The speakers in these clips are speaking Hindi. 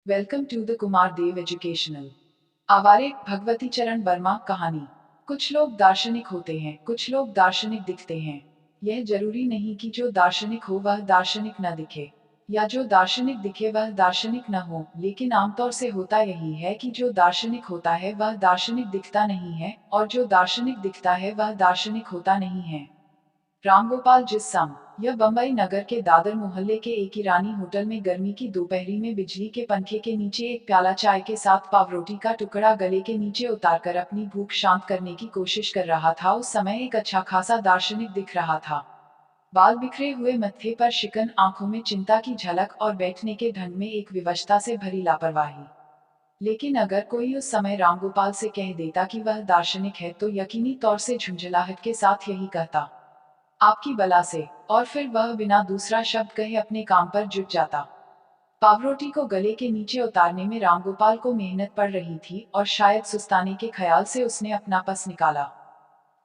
Welcome to the Kumar Dev educational. आवारे भगवती चरण वर्मा कहानी। कुछ लोग दार्शनिक होते हैं, कुछ लोग दार्शनिक दिखते हैं। यह जरूरी नहीं कि जो दार्शनिक हो वह दार्शनिक न दिखे, या जो दार्शनिक दिखे वह दार्शनिक न हो, लेकिन आमतौर से होता यही है कि जो दार्शनिक होता है वह दार्शनिक दिखता नहीं है, और जो दार्शनिक दिखता है वह दार्शनिक होता नहीं है। रामगोपाल जिस्सम। यह बम्बई नगर के दादर मोहल्ले के एक ईरानी होटल में गर्मी की दोपहरी में बिजली के पंखे के नीचे एक प्याला चाय के साथ पावरोटी का टुकड़ा गले के नीचे उतारकर अपनी भूख शांत करने की कोशिश कर रहा था। उस समय एक अच्छा खासा दार्शनिक दिख रहा था। बाल बिखरे हुए मत्थे पर शिकन, आंखों में चिंता की झलक और बैठने के ढंग में एक विवशता से भरी लापरवाही। लेकिन अगर कोई उस समय रामगोपाल से कह देता कि वह दार्शनिक है तो यकीनी तौर से झुंझलाहट के साथ यही कहता, आपकी बला से, और फिर वह बिना दूसरा शब्द कहे अपने काम पर जुट जाता। पावरोटी को गले के नीचे उतारने में रामगोपाल को मेहनत पड़ रही थी और शायद सुस्ताने के ख्याल से उसने अपना पस निकाला।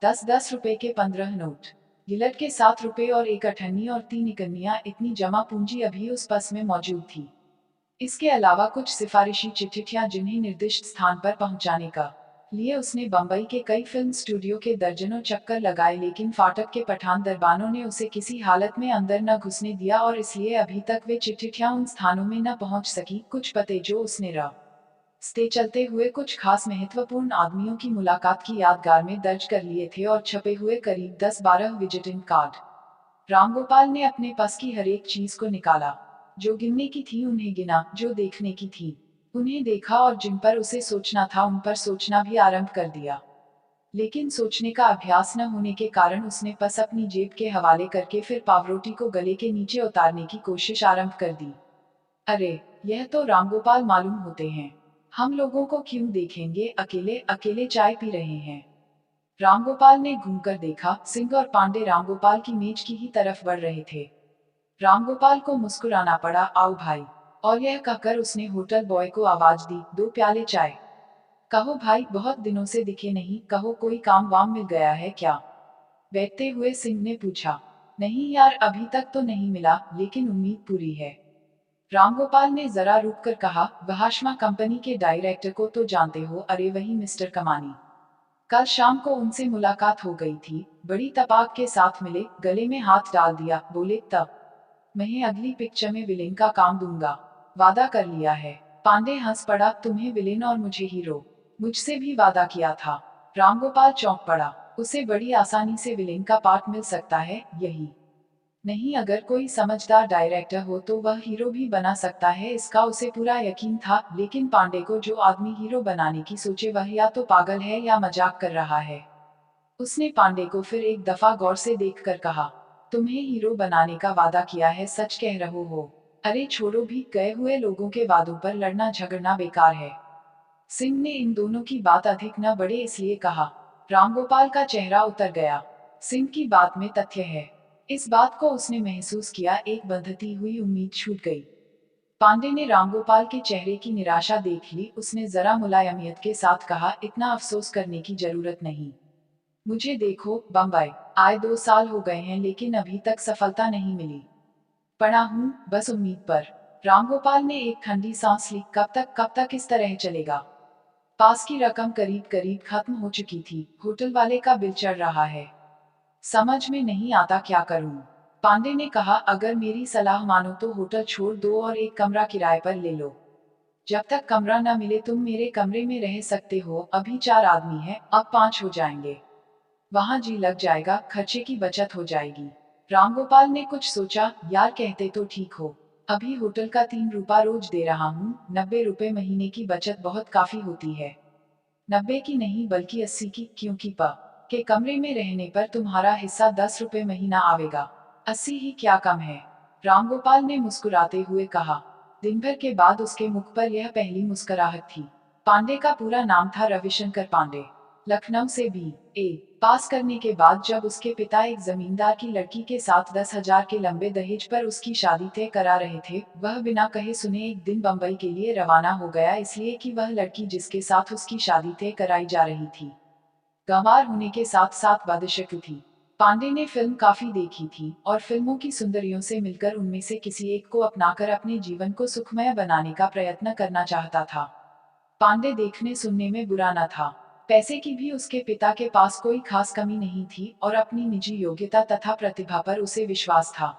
10-10 रुपए के 15 नोट, गिलट के 7 रुपए और एक अठन्नी और 3 इकन्नियां, इतनी जमा पूंजी अभी उस पस में मौजूद थी। इसके अलावा कुछ सिफारिशी चिट्ठियां जिन्हें निर्दिष्ट स्थान पर पहुंचाने का लिए उसने बंबई के कई फिल्म स्टूडियो के दर्जनों चक्कर लगाए, लेकिन फाटक के पठान दरबानों ने उसे किसी हालत में अंदर न घुसने दिया और इसलिए अभी तक वे चिट्ठियां उन स्थानों में न पहुंच सकी। कुछ पते जो उसने रास्ते चलते हुए कुछ खास महत्वपूर्ण आदमियों की मुलाकात की यादगार में दर्ज कर लिए थे और छपे हुए करीब 10-12 विजिटिंग कार्ड। रामगोपाल ने अपने पास की हर एक चीज को निकाला। जो गिनने की थी उन्हें गिना, जो देखने की थी उन्हें देखा, और जिन पर उसे सोचना था उन पर सोचना भी आरंभ कर दिया। लेकिन सोचने का अभ्यास न होने के कारण उसने पस अपनी जेब के हवाले करके फिर पावरोटी को गले के नीचे उतारने की कोशिश आरंभ कर दी। अरे, यह तो रामगोपाल मालूम होते हैं। हम लोगों को क्यों देखेंगे, अकेले अकेले चाय पी रहे हैं। रामगोपाल ने घूमकर देखा। सिंह और पांडे रामगोपाल की मेज की ही तरफ बढ़ रहे थे। रामगोपाल को मुस्कुराना पड़ा, आओ भाई, और यह कहकर उसने होटल बॉय को आवाज दी, 2 प्याले चाय। कहो भाई, बहुत दिनों से दिखे नहीं, कहो कोई काम वाम मिल गया है क्या। बैठते हुए सिंह ने पूछा। नहीं यार, अभी तक तो नहीं मिला, लेकिन उम्मीद पूरी है। रामगोपाल ने जरा रुक कर कहा, वहाशमा कंपनी के डायरेक्टर को तो जानते हो, अरे वही मिस्टर कमानी। कल शाम को उनसे मुलाकात हो गई थी, बड़ी तपाक के साथ मिले, गले में हाथ डाल दिया, बोले तब मैं अगली पिक्चर में विलेन का काम दूंगा, वादा कर लिया है। पांडे हंस पड़ा, तुम्हें विलेन और मुझे हीरो। मुझसे भी वादा किया था। रामगोपाल चौंक पड़ा। उसे बड़ी आसानी से विलेन का पार्ट मिल सकता है, यही नहीं अगर कोई समझदार डायरेक्टर हो तो वह हीरो भी बना सकता है, इसका उसे पूरा यकीन था। लेकिन पांडे को जो आदमी हीरो बनाने की सोचे वह या तो पागल है या मजाक कर रहा है। उसने पांडे को फिर एक दफा गौर से देखकर कहा, तुम्हें हीरो बनाने का वादा किया है, सच कह रहे हो। अरे छोड़ो भी, गए हुए लोगों के वादों पर लड़ना झगड़ना बेकार है। सिंह ने इन दोनों की बात अधिक न बढ़े इसलिए कहा। रामगोपाल का चेहरा उतर गया। सिंह की बात में तथ्य है। इस बात को उसने महसूस किया, एक बंधती हुई उम्मीद छूट गई। पांडे ने रामगोपाल के चेहरे की निराशा देख ली। उसने जरा मुलायमियत के साथ कहा, इतना अफसोस करने की जरूरत नहीं। मुझे देखो, बम्बई आए 2 साल हो गए हैं, लेकिन अभी तक सफलता नहीं मिली। पड़ा हूँ बस उम्मीद पर। रामगोपाल ने एक ठंडी सांस ली, कब तक इस तरह चलेगा। पास की रकम करीब करीब खत्म हो चुकी थी। होटल वाले का बिल चढ़ रहा है। समझ में नहीं आता क्या करूं। पांडे ने कहा, अगर मेरी सलाह मानो तो होटल छोड़ दो और एक कमरा किराए पर ले लो। जब तक कमरा न मिले तुम मेरे कमरे में रह सकते हो। अभी 4 आदमी हैं, अब 5 हो जाएंगे। वहां जी लग जाएगा, खर्चे की बचत हो जाएगी। रामगोपाल ने कुछ सोचा, यार कहते तो ठीक हो। अभी होटल का 3 रुपया रोज दे रहा हूँ, 90 रुपए महीने की बचत बहुत काफी होती है। 90 की नहीं बल्कि 80 की, क्योंकि के कमरे में रहने पर तुम्हारा हिस्सा 10 रुपए महीना आवेगा। 80 ही क्या कम है। रामगोपाल ने मुस्कुराते हुए कहा। दिन भर के बाद उसके मुख पर यह पहली मुस्कुराहट थी। पांडे का पूरा नाम था रविशंकर पांडे। लखनऊ से B.A. पास करने के बाद जब उसके पिता एक जमींदार की लड़की के साथ 10,000 के लंबे दहेज पर उसकी शादी तय करा रहे थे, वह बिना कहे सुने एक दिन बंबई के लिए रवाना हो गया, इसलिए कि वह लड़की जिसके साथ उसकी शादी तय कराई जा रही थी, गंवार होने के साथ साथ बदशक्ल थी। पांडे ने फिल्म काफी देखी थी और फिल्मों की सुंदरियों से मिलकर उनमें से किसी एक को अपनाकर अपने जीवन को सुखमय बनाने का प्रयत्न करना चाहता था। पांडे देखने सुनने में बुरा न था। पैसे की भी उसके पिता के पास कोई खास कमी नहीं थी और अपनी निजी योग्यता तथा प्रतिभा पर उसे विश्वास था।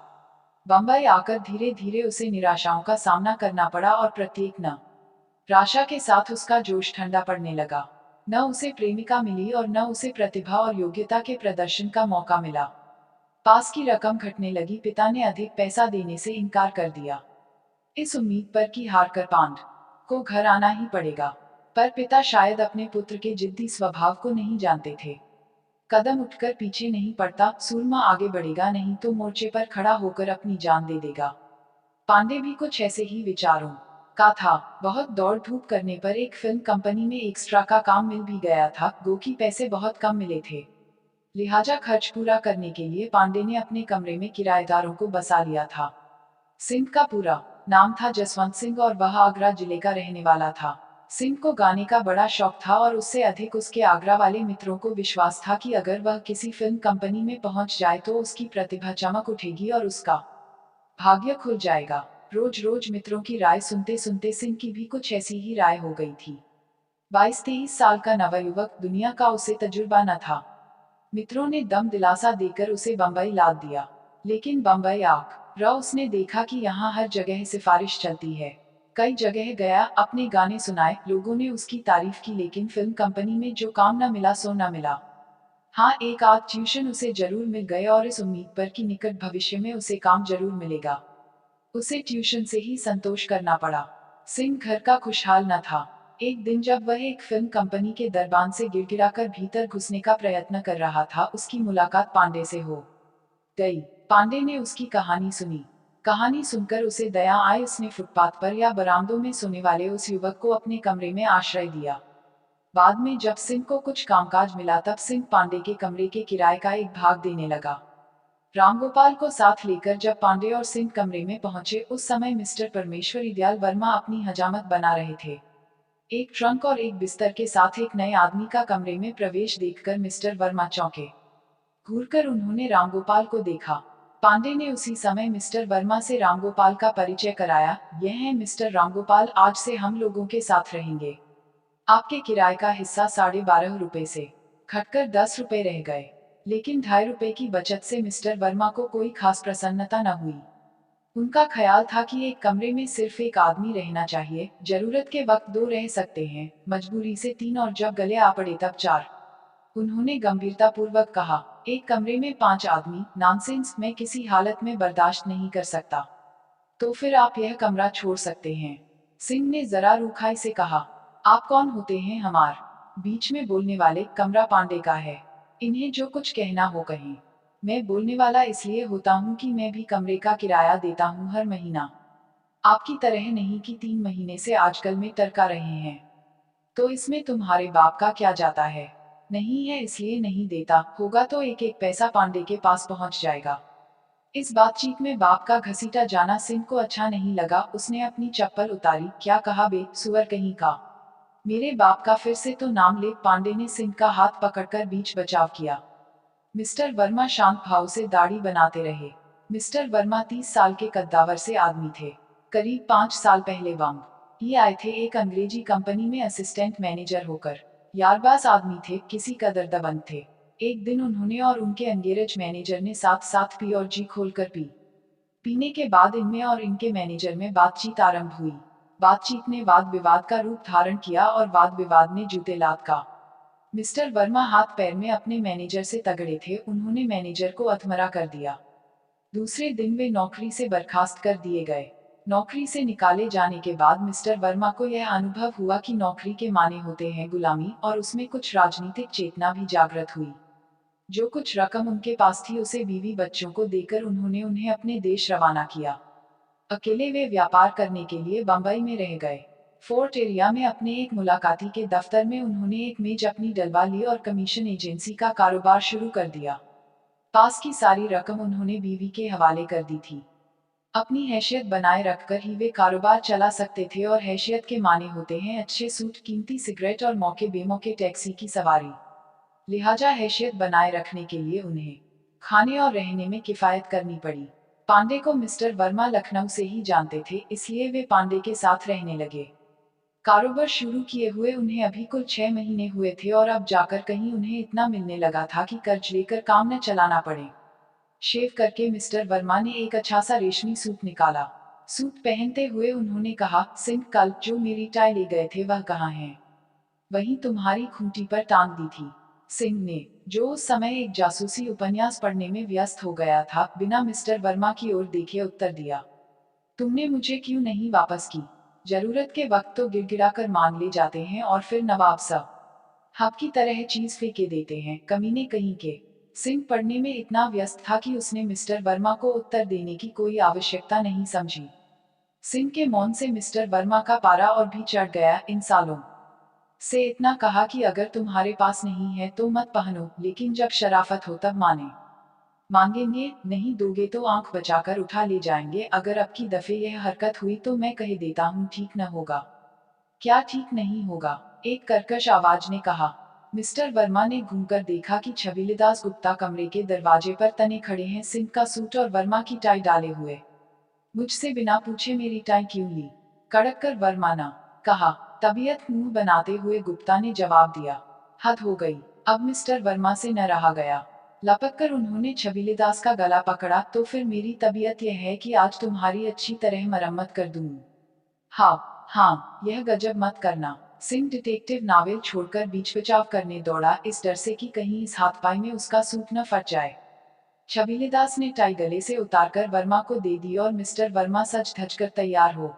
बम्बई आकर धीरे धीरे उसे निराशाओं का सामना करना पड़ा और प्रत्येक न राशा के साथ उसका जोश ठंडा पड़ने लगा। न उसे प्रेमिका मिली और न उसे प्रतिभा और योग्यता के प्रदर्शन का मौका मिला। पास की रकम घटने लगी, पिता ने अधिक पैसा देने से इनकार कर दिया, इस उम्मीद पर कि हार कर पांड को घर आना ही पड़ेगा। पर पिता शायद अपने पुत्र के जिद्दी स्वभाव को नहीं जानते थे। कदम उठकर पीछे नहीं पड़ता, सूरमा आगे बढ़ेगा नहीं तो मोर्चे पर खड़ा होकर अपनी जान दे देगा। पांडे भी कुछ ऐसे ही विचारों का था। बहुत दौड़ धूप करने पर एक फिल्म कंपनी में एक्स्ट्रा का काम मिल भी गया था, गो कि पैसे बहुत कम मिले थे। लिहाजा खर्च पूरा करने के लिए पांडे ने अपने कमरे में किराएदारों को बसा लिया था। सिंह का पूरा नाम था जसवंत सिंह और वह आगरा जिले का रहने वाला था। सिंह को गाने का बड़ा शौक था और उससे अधिक उसके आगरा वाले मित्रों को विश्वास था कि अगर वह किसी फिल्म कंपनी में पहुंच जाए तो उसकी प्रतिभा चमक उठेगी और उसका भाग्य खुल जाएगा। रोज रोज मित्रों की राय सुनते सुनते सिंह की भी कुछ ऐसी ही राय हो गई थी। 22-23 साल का नवयुवक, दुनिया का उसे तजुर्बा न था। मित्रों ने दम दिलासा देकर उसे बम्बई लाद दिया। लेकिन बम्बई आग उसने देखा कि यहाँ हर जगह सिफारिश चलती है। कई जगह गया, अपने गाने सुनाए, लोगों ने उसकी तारीफ की, लेकिन फिल्म कंपनी में जो काम न मिला सो न मिला। हाँ, एक आध ट्यूशन उसे जरूर मिल गए और इस उम्मीद पर कि निकट भविष्य में उसे काम जरूर मिलेगा। उसे ट्यूशन से ही संतोष करना पड़ा। सिंह घर का खुशहाल न था। एक दिन जब वह एक फिल्म कंपनी के दरबान से गिड़गिड़ाकर भीतर घुसने का प्रयत्न कर रहा था, उसकी मुलाकात पांडे से हो गई। पांडे ने उसकी कहानी सुनी। कहानी सुनकर उसे दया आई। उसने फुटपाथ पर या बरामदों में सोने वाले उस युवक को अपने कमरे में आश्रय दिया। बाद में जब सिंह को कुछ कामकाज मिला तब सिंह पांडे के कमरे के किराए का एक भाग देने लगा। रामगोपाल को साथ लेकर जब पांडे और सिंह कमरे में पहुंचे, उस समय मिस्टर परमेश्वरी दयाल वर्मा अपनी हजामत बना रहे थे। एक ट्रंक और एक बिस्तर के साथ एक नए आदमी का कमरे में प्रवेश देखकर मिस्टर वर्मा चौंके। घूरकर उन्होंने रामगोपाल को देखा। पांडे ने उसी समय मिस्टर वर्मा से रामगोपाल का परिचय कराया। यह है मिस्टर रामगोपाल, आज से हम लोगों के साथ रहेंगे। आपके किराए का हिस्सा 12.5 रुपए से घटकर 10 रुपए रह गए। लेकिन 2.5 रुपए की बचत से मिस्टर वर्मा को कोई खास प्रसन्नता न हुई। उनका ख्याल था कि एक कमरे में सिर्फ एक आदमी रहना चाहिए, जरूरत के वक्त 2 रह सकते हैं, मजबूरी से 3 और जब गले आ पड़े तब 4। उन्होंने गंभीरता पूर्वक कहा, एक कमरे में 5 आदमी, नॉनसेंस, मैं किसी हालत में बर्दाश्त नहीं कर सकता। तो फिर आप यह कमरा छोड़ सकते हैं। सिंह ने जरा रूखाई से कहा, आप कौन होते हैं हमार बीच में बोलने वाले? कमरा पांडे का है, इन्हें जो कुछ कहना हो कहें। मैं बोलने वाला इसलिए होता हूँ कि मैं भी कमरे का किराया देता हूँ हर महीना। आपकी तरह नहीं कि 3 महीने से आजकल में टरका रहे हैं। तो इसमें तुम्हारे बाप का क्या जाता है? नहीं है इसलिए नहीं देता, होगा तो एक एक पैसा पांडे के पास पहुंच जाएगा। इस बातचीत में बाप का घसीटा जाना सिंह को अच्छा नहीं लगा। उसने अपनी चप्पल उतारी। क्या कहा बे, सुअर कहीं का? मेरे बाप का फिर से तो नाम ले। पांडे ने सिंह का हाथ पकड़कर बीच बचाव किया। मिस्टर वर्मा शांत भाव से दाढ़ी बनाते रहे। मिस्टर वर्मा 30 साल के कद्दावर से आदमी थे। करीब 5 साल पहले बम्बई आए थे, एक अंग्रेजी कंपनी में असिस्टेंट मैनेजर होकर। यारबाज आदमी थे, किसी कदर दबंग थे। एक दिन उन्होंने और उनके अंगेरज मैनेजर ने साथ साथ पी और जी खोलकर पी। पीने के बाद इनमें और इनके मैनेजर में बातचीत आरंभ हुई। बातचीत ने वाद विवाद का रूप धारण किया और वाद विवाद ने जूते लात का। मिस्टर वर्मा हाथ पैर में अपने मैनेजर से तगड़े थे। उन्होंने मैनेजर को अधमरा कर दिया। दूसरे दिन वे नौकरी से बर्खास्त कर दिए गए। नौकरी से निकाले जाने के बाद मिस्टर वर्मा को यह अनुभव हुआ कि नौकरी के माने होते हैं गुलामी, और उसमें कुछ राजनीतिक चेतना भी जागृत हुई। जो कुछ रकम उनके पास थी उसे बीवी बच्चों को देकर उन्होंने उन्हें अपने देश रवाना किया। अकेले वे व्यापार करने के लिए बम्बई में रह गए। फोर्ट एरिया में अपने एक मुलाकाती के दफ्तर में उन्होंने एक मेज अपनी डलवा ली और कमीशन एजेंसी का कारोबार शुरू कर दिया। पास की सारी रकम उन्होंने बीवी के हवाले कर दी थी। अपनी हैसियत बनाए रखकर ही वे कारोबार चला सकते थे, और हैसियत के माने होते हैं अच्छे सूट, कीमती सिगरेट और मौके बेमौके टैक्सी की सवारी। लिहाजा हैसियत बनाए रखने के लिए उन्हें खाने और रहने में किफायत करनी पड़ी। पांडे को मिस्टर वर्मा लखनऊ से ही जानते थे, इसलिए वे पांडे के साथ रहने लगे। कारोबार शुरू किए हुए उन्हें अभी कुल 6 महीने हुए थे और अब जाकर कहीं उन्हें इतना मिलने लगा था कि कर्ज लेकर काम न चलाना पड़े। शेव करके मिस्टर वर्मा ने एक अच्छा सा रेशमी सूट निकाला। सूट पहनते हुए उन्होंने कहा, सिंह, कल जो मेरी टाई ले गए थे वह कहाँ है? वहीं तुम्हारी खूंटी पर टांग दी थी। सिंह ने, जो उस समय एक जासूसी उपन्यास पढ़ने में व्यस्त हो गया था, बिना मिस्टर वर्मा की ओर देखे उत्तर दिया। तुमने मुझे क्यों नहीं वापस की? जरूरत के वक्त तो गिड़गिड़ा कर मांग ले जाते हैं और फिर नवाब सा हब की तरह चीज फेंके देते हैं, कमीने कहीं के। सिंह पढ़ने में इतना व्यस्त था कि उसने मिस्टर वर्मा को उत्तर देने की कोई आवश्यकता नहीं समझी। सिंह के मौन से मिस्टर वर्मा का पारा और भी चढ़ गया। इन सालों से इतना कहा कि अगर तुम्हारे पास नहीं है तो मत पहनो, लेकिन जब शराफत हो तब मांगेंगे, नहीं दोगे तो आंख बचाकर उठा ले जाएंगे। अगर अब की दफे यह हरकत हुई तो मैं कह देता हूँ, ठीक न होगा। क्या ठीक नहीं होगा? एक कर्कश आवाज ने कहा। मिस्टर वर्मा ने घूमकर देखा कि छबीलेदास गुप्ता कमरे के दरवाजे पर तने खड़े हैं, सिंह का सूट और वर्मा की टाई डाले हुए। मुझसे बिना पूछे मेरी टाई क्यों ली? कड़क कर वर्मा ने कहा। तबीयत मुंह बनाते हुए गुप्ता ने जवाब दिया। हद हो गई। अब मिस्टर वर्मा से न रहा गया। लपक कर उन्होंने छबीलेदास का गला पकड़ा। तो फिर मेरी तबीयत यह है कि आज तुम्हारी अच्छी तरह मरम्मत कर दूं। हाँ हाँ, यह गजब मत करना। सिंह डिटेक्टिव नावल छोड़कर बीच बचाव करने दौड़ा, इस डर से कि कहीं इस हाथ पाई में उसका सूट न फट जाए। छबीलेदास ने टाई गले से उतारकर वर्मा को दे दी और मिस्टर वर्मा सज धज कर तैयार हो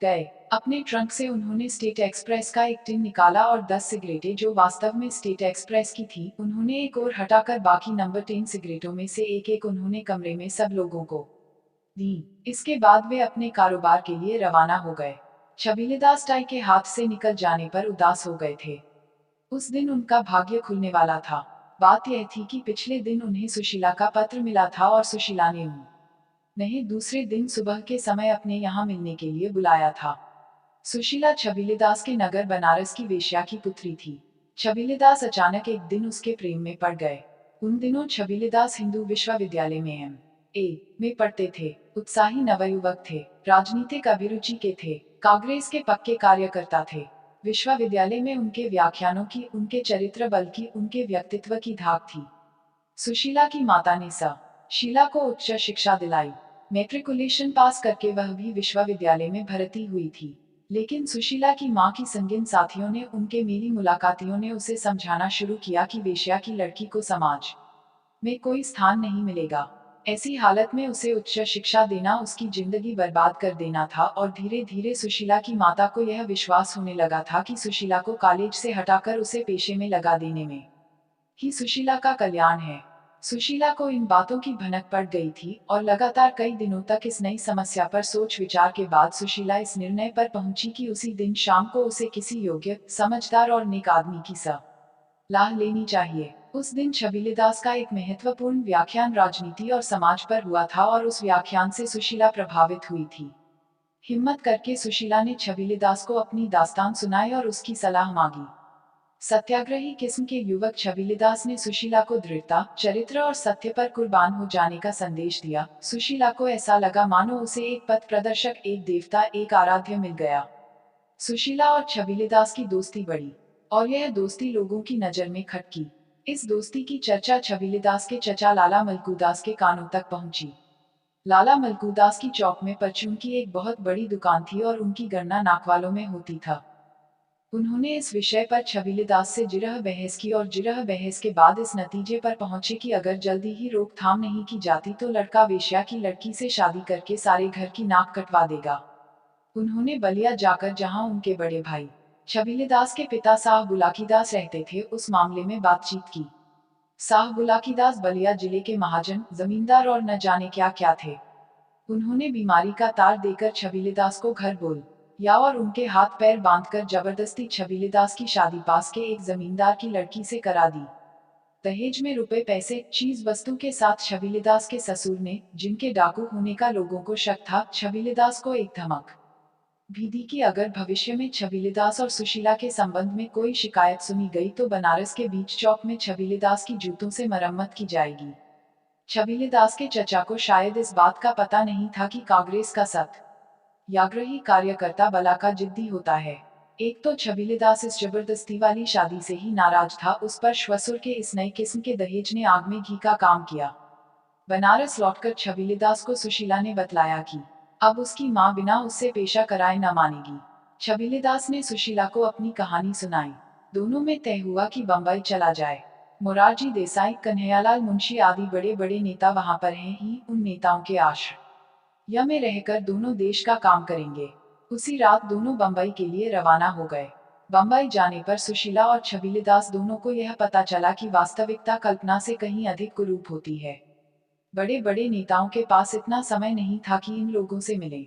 गए। अपने ट्रंक से उन्होंने स्टेट एक्सप्रेस का एक टिन निकाला और 10 सिगरेटें, जो वास्तव में स्टेट एक्सप्रेस की थी, उन्होंने एक और हटाकर बाकी नंबर 10 सिगरेटों में से एक एक उन्होंने कमरे में सब लोगों को दी। इसके बाद वे अपने कारोबार के लिए रवाना हो गए। छबीलेदास टाई के हाथ से निकल जाने पर उदास हो गए थे। उस दिन उनका भाग्य खुलने वाला था। बात यह थी कि पिछले दिन उन्हें सुशीला का पत्र मिला था और सुशीला ने उन्हें दूसरे दिन सुबह के समय अपने यहाँ मिलने के लिए बुलाया था। सुशीला छबीलेदास के नगर बनारस की वेश्या की पुत्री थी। छबीलेदास अचानक एक दिन उसके प्रेम में पड़ गए। उन दिनों छबीलेदास हिंदू विश्वविद्यालय में में पढ़ते थे। उत्साही नवयुवक थे, राजनीतिक अभिरुचि के थे, कांग्रेस के पक्के कार्यकर्ता थे। विश्वविद्यालय में उनके व्याख्यानों की, उनके चरित्र बल की, उनके व्यक्तित्व की धाक थी। सुशीला की माता ने शीला को उच्च शिक्षा दिलाई। मैट्रिकुलेशन पास करके वह भी विश्वविद्यालय में भर्ती हुई थी। लेकिन सुशीला की माँ की संगीन साथियों ने, उनके मेली मुलाकातियों ने उसे समझाना शुरू किया कि वेश्या की लड़की को समाज में कोई स्थान नहीं मिलेगा। ऐसी हालत में उसे उच्च शिक्षा देना उसकी जिंदगी बर्बाद कर देना था। और धीरे धीरे सुशीला की माता को यह विश्वास होने लगा था कि सुशीला को कॉलेज से हटाकर उसे पेशे में लगा देने में ही सुशीला का कल्याण है। सुशीला को इन बातों की भनक पड़ गई थी और लगातार कई दिनों तक इस नई समस्या पर सोच विचार के बाद सुशीला इस निर्णय पर पहुंची कि उसी दिन शाम को उसे किसी योग्य, समझदार और नेक आदमी की सलाह लेनी चाहिए। उस दिन छबीलेदास का एक महत्वपूर्ण व्याख्यान राजनीति और समाज पर हुआ था और उस व्याख्यान से सुशीला प्रभावित हुई थी। हिम्मत करके सुशीला ने छबीलेदास को अपनी दास्तान सुनाई और उसकी सलाह मांगी। सत्याग्रही किस्म के युवक छबीलेदास ने सुशीला को दृढ़ता, चरित्र और सत्य पर कुर्बान हो जाने का संदेश दिया। सुशीला को ऐसा लगा मानो उसे एक पथ प्रदर्शक, एक देवता, एक आराध्य मिल गया। सुशीला और छबीलेदास की दोस्ती बढ़ी और यह दोस्ती लोगों की नजर में खटकी। इस दोस्ती की चर्चा छबीलेदास के चचा लाला मलकूदास के कानों तक पहुंची। लाला मलकूदास की चौक में परचून की एक बहुत बड़ी दुकान थी और उनकी गणना नाकवालों में होती था। उन्होंने इस विषय पर छबीलेदास से जिरह बहस की और जिरह बहस के बाद इस नतीजे पर पहुंचे कि अगर जल्दी ही रोकथाम नहीं की जाती तो लड़का वेश्या की लड़की से शादी करके सारे घर की नाक कटवा देगा। उन्होंने बलिया जाकर, जहां उनके बड़े भाई छबीलेदास के पिता साह बुलाकीदास रहते थे, उस मामले में बातचीत की। साह बुलाकीदास बलिया जिले के महाजन, जमींदार और न जाने क्या क्या थे। उन्होंने बीमारी का तार देकर छबीलेदास को घर बोल या और उनके हाथ पैर बांधकर जबरदस्ती छबीलेदास की शादी पास के एक जमींदार की लड़की से करा दी। दहेज में रुपए, पैसे, चीज वस्तु के साथ छबीलेदास के ससुर ने, जिनके डाकू होने का लोगों को शक था, छबीलेदास को एक धमक भी दी कि अगर भविष्य में छबीलेदास और सुशीला के संबंध में कोई शिकायत सुनी गई तो बनारस के बीच चौक में छबीलेदास की जूतों से मरम्मत की जाएगी। छबीलेदास के चचा को शायद इस बात का पता नहीं था कि कांग्रेस का सत्याग्रही कार्यकर्ता बला का जिद्दी होता है। एक तो छबीलेदास इस जबरदस्ती वाली शादी से ही नाराज था, उस पर श्वसुर के इस नए किस्म के दहेज ने आग में घी का काम किया। बनारस लौटकर छबीलेदास को सुशीला ने बतलाया कि अब उसकी माँ बिना उससे पेशा कराए न मानेगी। छबीलेदास ने सुशीला को अपनी कहानी सुनाई। दोनों में तय हुआ कि बम्बई चला जाए। मोरारजी देसाई, कन्हैयालाल मुंशी आदि बड़े बड़े नेता वहां पर हैं ही, उन नेताओं के आश्रय में रहकर दोनों देश का काम करेंगे। उसी रात दोनों बम्बई के लिए रवाना हो गए। बम्बई जाने पर सुशीला और छबीलेदास दोनों को यह पता चला कि वास्तविकता कल्पना से कहीं अधिक कुरूप होती है। बड़े बड़े नेताओं के पास इतना समय नहीं था कि इन लोगों से मिले।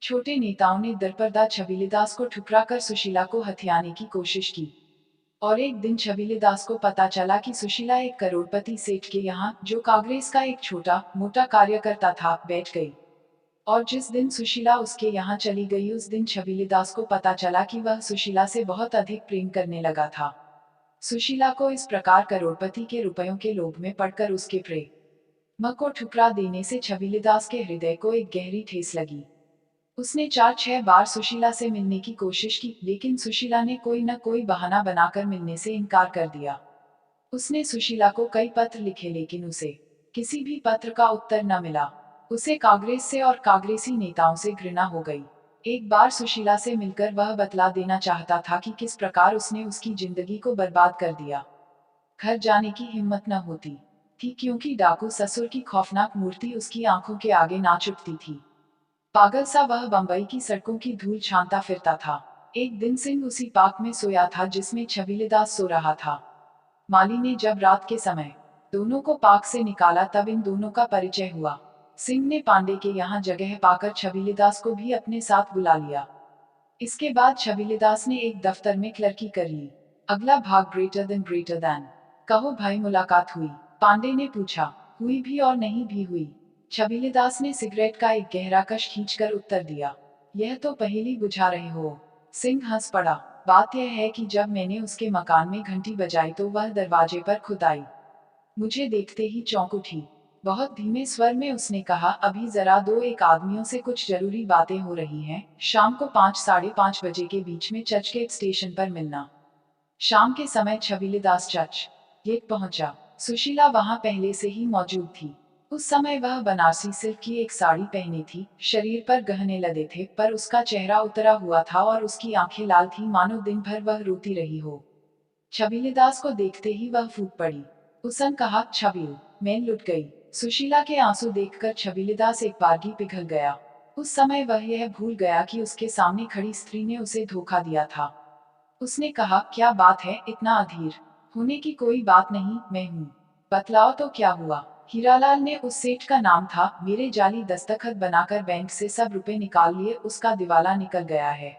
छोटे नेताओं ने दरपर्दा छबीलेदास को ठुकराकर सुशीला को हथियाने की कोशिश की। और एक दिन छबीलेदास को पता चला कि सुशीला एक करोड़पति सेठ के यहाँ, जो कांग्रेस का एक छोटा मोटा कार्यकर्ता था, बैठ गई। और जिस दिन सुशीला उसके यहाँ चली गई, उस दिन छबीलेदास को पता चला कि वह सुशीला से बहुत अधिक प्रेम करने लगा था। सुशीला को इस प्रकार करोड़पति के रुपयों के लोभ में पड़कर उसके प्रेम को ठुकरा देने से छबीलेदास के हृदय को एक गहरी ठेस लगी। उसने 4-6 बार सुशीला से मिलने की कोशिश की, लेकिन सुशीला ने कोई न कोई बहाना बनाकर मिलने से इनकार कर दिया। उसने सुशीला को कई पत्र लिखे, लेकिन उसे किसी भी पत्र का उत्तर न मिला। उसे कांग्रेस से और कांग्रेसी नेताओं से घृणा हो गई। एक बार सुशीला से मिलकर वह बतला देना चाहता था कि किस प्रकार उसने उसकी जिंदगी को बर्बाद कर दिया। घर जाने की हिम्मत न होती थी, क्योंकि डाकू ससुर की खौफनाक मूर्ति उसकी आंखों के आगे नाच उठती थी। पागल सा वह बंबई की सड़कों की धूल छानता फिरता था। एक दिन सिंह उसी पार्क में सोया था जिसमें छबीलेदास सो रहा था। माली ने जब रात के समय दोनों को पार्क से निकाला, तब इन दोनों का परिचय हुआ। सिंह ने पांडे के यहाँ जगह पाकर छबीलेदास को भी अपने साथ बुला लिया। इसके बाद छबीलेदास ने एक दफ्तर में क्लर्की कर ली। अगला भाग ग्रेटर देन। कहो भाई, मुलाकात हुई? पांडे ने पूछा। हुई भी और नहीं भी हुई। छबीलेदास ने सिगरेट का एक गहरा कश खींचकर उत्तर दिया। यह तो पहेली बुझा रहे हो। सिंह हंस पड़ा। बात यह है कि जब मैंने उसके मकान में घंटी बजाई तो वह दरवाजे पर खुद आई। मुझे देखते ही चौंक उठी। बहुत धीमे स्वर में उसने कहा, अभी जरा दो एक आदमियों से कुछ जरूरी बातें हो रही हैं, शाम को 5-5:30 बजे के बीच में चर्चगेट स्टेशन पर मिलना। शाम के समय छबीलेदास चर्च गेट पहुंचा। सुशीला वहां पहले से ही मौजूद थी। उस समय वह बनारसी सिल्क की एक साड़ी पहनी थी, शरीर पर गहने लदे थे, पर उसका चेहरा उतरा हुआ था और उसकी आंखें लाल थी, मानो दिन भर वह रोती रही हो। छबीलेदास को देखते ही वह फूट पड़ी। उसने कहा, छबील, मैं लुट गई। सुशीला के आंसू देखकर छबीलेदास एक बारगी पिघल गया। उस समय वह यह भूल गया कि उसके सामने खड़ी स्त्री ने उसे धोखा दिया था। उसने कहा, क्या बात है, इतना अधीर होने की कोई बात नहीं, मैं हूँ। बतलाओ तो क्या हुआ? हीरालाल ने, उस सेठ का नाम था, मेरे जाली दस्तखत बनाकर बैंक से सब रुपए निकाल लिए, उसका दिवाला निकल गया है।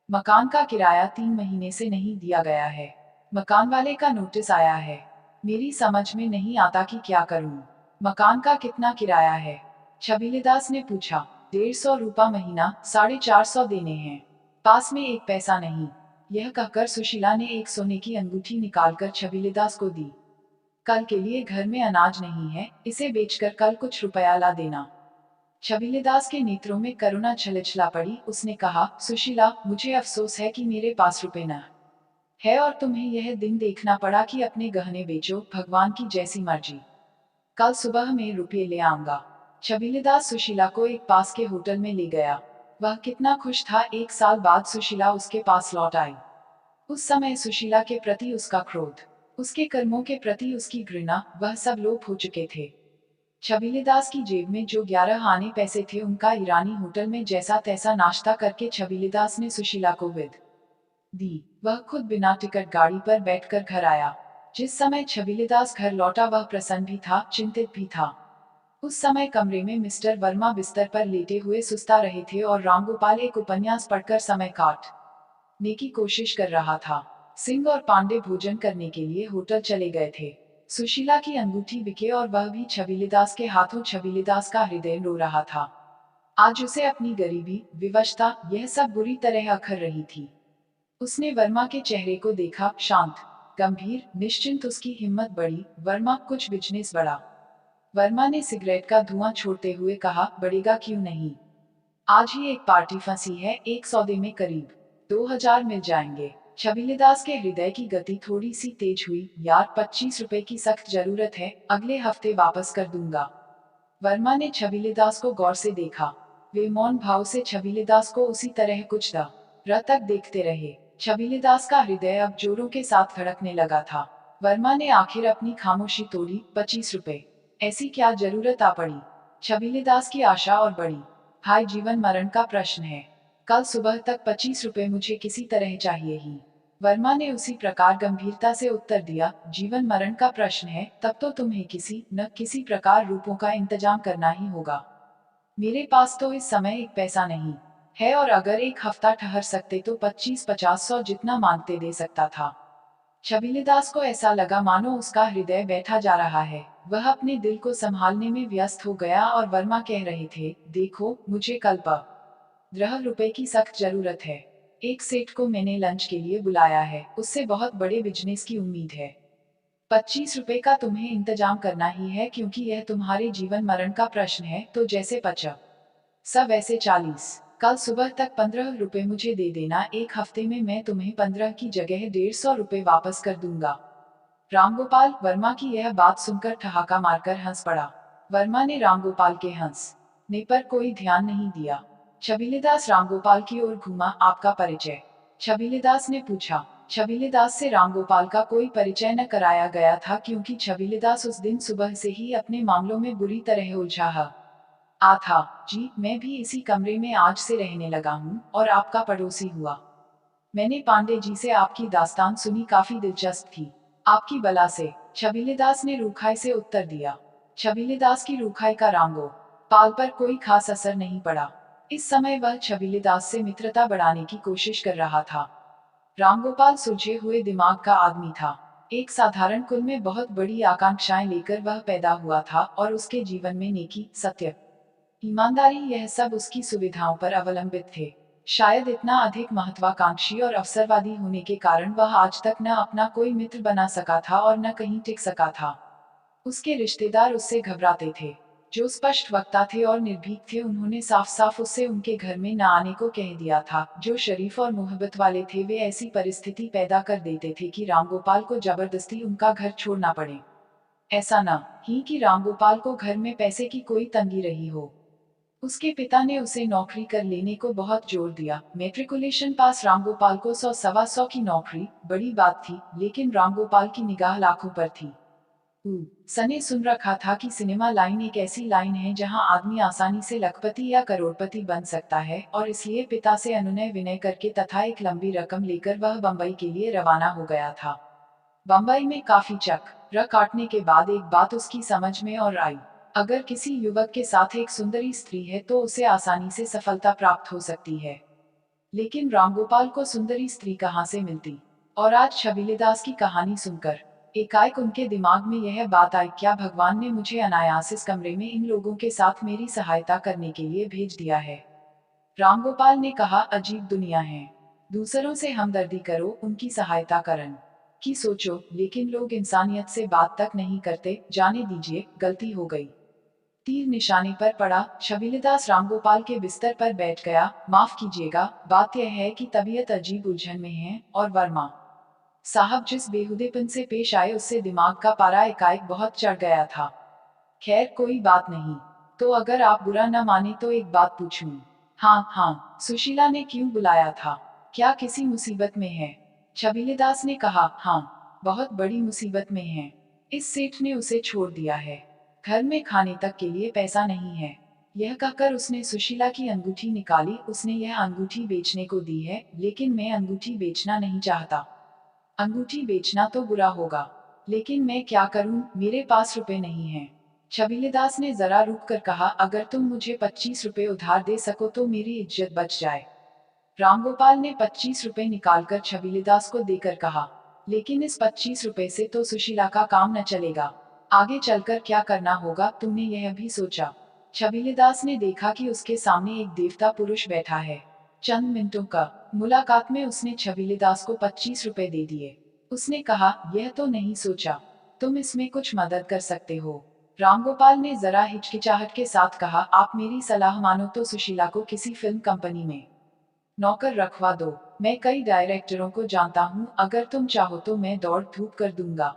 मकान का किराया 3 महीने से नहीं दिया गया है। मकान वाले का नोटिस आया है। मेरी समझ में नहीं आता कि क्या करूं। मकान का कितना किराया है? छबीलेदास ने पूछा। 150 रुपया महीना, 450 देने हैं। पास में एक पैसा नहीं। यह कहकर सुशीला ने एक सोने की अंगूठी निकालकर छबीलेदास को दी। कल के लिए घर में अनाज नहीं है, इसे बेचकर कल कुछ रुपया ला देना। छबीलेदास के नेत्रों में करुणा छलछला पड़ी। उसने कहा, सुशीला, मुझे अफसोस है कि मेरे पास रुपए न है और तुम्हें यह दिन देखना पड़ा कि अपने गहने बेचो, भगवान की जैसी मर्जी। कल सुबह मैं रुपये ले आऊंगा। छबीलेदास सुशीला को एक पास के होटल में ले गया। वह कितना खुश था। 1 साल बाद सुशीला उसके पास लौट आई। उस समय सुशीला के प्रति उसका क्रोध, उसके कर्मों के प्रति उसकी घृणा, वह सब लोप हो चुके थे। छबीलेदास की जेब में जो 11 आने पैसे थे, उनका ईरानी होटल में जैसा तैसा नाश्ता करके छबीलेदास ने सुशीला को विद दी। वह खुद बिना टिकट गाड़ी पर बैठकर घर आया। जिस समय छबीलेदास घर लौटा वह प्रसन्न भी था, चिंतित भी था। उस समय कमरे में मिस्टर वर्मा बिस्तर पर लेटे हुए सुस्ता रहे थे और रामगोपाल एक उपन्यास पढ़कर समय काटने की कोशिश कर रहा था। सिंह और पांडे भोजन करने के लिए होटल चले गए थे। सुशीला की अंगूठी बिके और वह भी छबीलेदास के हाथों। छबीलेदास का हृदय रो रहा था। आज उसे अपनी गरीबी, विवशता, यह सब बुरी तरह अखर रही थी। उसने वर्मा के चेहरे को देखा, शांत, गंभीर, निश्चिंत। उसकी हिम्मत बढ़ी। वर्मा, कुछ बिजनेस बड़ा वर्मा ने सिगरेट का धुआं छोड़ते हुए कहा, बढ़ेगा क्यों नहीं। आज ही एक पार्टी फंसी है, एक सौदे में करीब 2000 मिल जाएंगे। छबीलेदास के हृदय की गति थोड़ी सी तेज हुई। यार 25 रुपए की सख्त जरूरत है, अगले हफ्ते वापस कर दूंगा। वर्मा ने छबीलेदास को गौर से देखा। वे मौन भाव से छबीलेदास को उसी तरह कुछ देर तक देखते रहे। छबीलेदास का हृदय अब जोरों के साथ धड़कने लगा था। वर्मा ने आखिर अपनी खामोशी तोड़ी। 25 रुपए, ऐसी क्या जरूरत आ पड़ी। छबीलेदास की आशा और बढ़ी। भाई, जीवन मरण का प्रश्न है। कल सुबह तक 25 रुपए मुझे किसी तरह चाहिए ही। वर्मा ने उसी प्रकार गंभीरता से उत्तर दिया, जीवन मरण का प्रश्न है, तब तो तुम्हें किसी न किसी प्रकार रूपों का इंतजाम करना ही होगा। मेरे पास तो इस समय एक पैसा नहीं है, और अगर एक हफ्ता ठहर सकते तो 25-50-100 जितना मांगते दे सकता था। छबीलेदास को ऐसा लगा मानो उसका हृदय बैठा जा रहा है। वह अपने दिल को संभालने में व्यस्त हो गया और वर्मा कह रहे थे, देखो, मुझे कल 15 रुपए की सख्त जरूरत है। एक सेठ को मैंने लंच के लिए बुलाया है, उससे बहुत बड़े बिजनेस की उम्मीद है। 25 रुपए का तुम्हें इंतजाम करना ही है, क्योंकि यह तुम्हारे जीवन मरण का प्रश्न है। तो जैसे 50 सब ऐसे 40। कल सुबह तक 15 रुपए मुझे दे देना, एक हफ्ते में मैं तुम्हें 15 की जगह 150 रुपए वापस कर दूंगा। रामगोपाल वर्मा की यह बात सुनकर ठहाका मारकर हंस पड़ा। वर्मा ने रामगोपाल के हंसने पर कोई ध्यान नहीं दिया। छबीलेदास रामगोपाल की ओर घूमा। आपका परिचय? छबीलेदास ने पूछा। छबीलेदास से रामगोपाल का कोई परिचय न कराया गया था, क्योंकि छबीलेदास उस दिन सुबह से ही अपने मामलों में बुरी तरह उलझा था। जी, मैं भी इसी कमरे में आज से रहने लगा हूँ और आपका पड़ोसी हुआ। मैंने पांडे जी से आपकी दास्तान सुनी, काफी दिलचस्प थी। आपकी बला से? छबीलेदास ने रूखाई से उत्तर दिया। छबीलेदास की रूखाई का रामगोपाल पर कोई खास असर नहीं पड़ा। इस समय वह छबीलेदास से मित्रता बढ़ाने की कोशिश कर रहा था। रामगोपाल सुलझे हुए दिमाग का आदमी था। एक साधारण कुल में बहुत बड़ी आकांक्षाएं लेकर वह पैदा हुआ था, और उसके जीवन में नेकी, सत्य, ईमानदारी, यह सब उसकी सुविधाओं पर अवलंबित थे। शायद इतना अधिक महत्वाकांक्षी और अवसरवादी होने के कारण वह आज तक न अपना कोई मित्र बना सका था और न कहीं टिक सका था। उसके रिश्तेदार उससे घबराते थे। जो स्पष्ट वक्ता थे और निर्भीक थे, उन्होंने साफ साफ उससे उनके घर में न आने को कह दिया था। जो शरीफ और मोहब्बत वाले थे, वे ऐसी परिस्थिति पैदा कर देते थे कि रामगोपाल को जबरदस्ती उनका घर छोड़ना पड़े। ऐसा न ही कि रामगोपाल को घर में पैसे की कोई तंगी रही हो। उसके पिता ने उसे नौकरी कर लेने को बहुत जोर दिया। मैट्रिकुलेशन पास रामगोपाल को 100-125 की नौकरी बड़ी बात थी, लेकिन रामगोपाल की निगाह लाखों पर थी। सने सुन रखा था कि सिनेमा लाइन एक ऐसी लाइन है जहां आदमी आसानी से लखपति या करोड़पति बन सकता है, और इसलिए पिता से अनुनय विनय करके तथा एक लंबी रकम लेकर वह बंबई के लिए रवाना हो गया था। बंबई में काफी चक्कर काटने के बाद एक बात उसकी समझ में और आई। अगर किसी युवक के साथ एक सुंदरी स्त्री है तो उसे आसानी से सफलता प्राप्त हो सकती है। लेकिन रामगोपाल को सुंदरी स्त्री कहाँ से मिलती? और आज छबीलेदास की कहानी सुनकर एकाएक उनके दिमाग में यह बात आई, क्या भगवान ने मुझे अनायास इस कमरे में इन लोगों के साथ मेरी सहायता करने के लिए भेज दिया है। रामगोपाल ने कहा, अजीब दुनिया है। दूसरों से हमदर्दी करो, उनकी सहायता करन की सोचो, लेकिन लोग इंसानियत से बात तक नहीं करते। जाने दीजिए, गलती हो गई। तीर निशाने पर पड़ा। छबीलेदास रामगोपाल के बिस्तर पर बैठ गया। माफ कीजिएगा, बात यह है कि तबीयत अजीब उलझन में है, और वर्मा साहब जिस बेहुदेपन से पेश आए, उससे दिमाग का पारा एकाएक बहुत चढ़ गया था। खैर, कोई बात नहीं। तो अगर आप बुरा न माने तो एक बात पूछूं? हाँ हाँ, सुशीला ने क्यों बुलाया था? क्या किसी मुसीबत में है? छबीलेदास ने कहा, हाँ, बहुत बड़ी मुसीबत में है। इस सेठ ने उसे छोड़ दिया है। घर में खाने तक के लिए पैसा नहीं है। यह कहकर उसने सुशीला की अंगूठी निकाली। उसने यह अंगूठी बेचने को दी है, लेकिन मैं अंगूठी बेचना नहीं चाहता। अंगूठी बेचना तो बुरा होगा, लेकिन मैं क्या करूं, मेरे पास रुपए नहीं हैं। छबीलेदास ने जरा रुक कर कहा, अगर तुम मुझे 25 रुपए उधार दे सको तो मेरी इज्जत बच जाए। रामगोपाल ने 25 रुपए निकालकर छबीलेदास को देकर कहा, लेकिन इस 25 रुपए से तो सुशीला का काम न चलेगा। आगे चलकर क्या करना होगा, तुमने यह भी सोचा? छबीलेदास ने देखा कि उसके सामने एक देवता पुरुष बैठा है। चंद मिनटों का मुलाकात में उसने छबीलेदास को 25 रुपए दे दिए। उसने कहा, यह तो नहीं सोचा तुम इसमें कुछ मदद कर सकते हो। रामगोपाल ने जरा हिचकिचाहट के साथ कहा, आप मेरी सलाह मानो तो सुशीला को किसी फिल्म कंपनी में नौकर रखवा दो। मैं कई डायरेक्टरों को जानता हूँ, अगर तुम चाहो तो मैं दौड़ धूप कर दूंगा।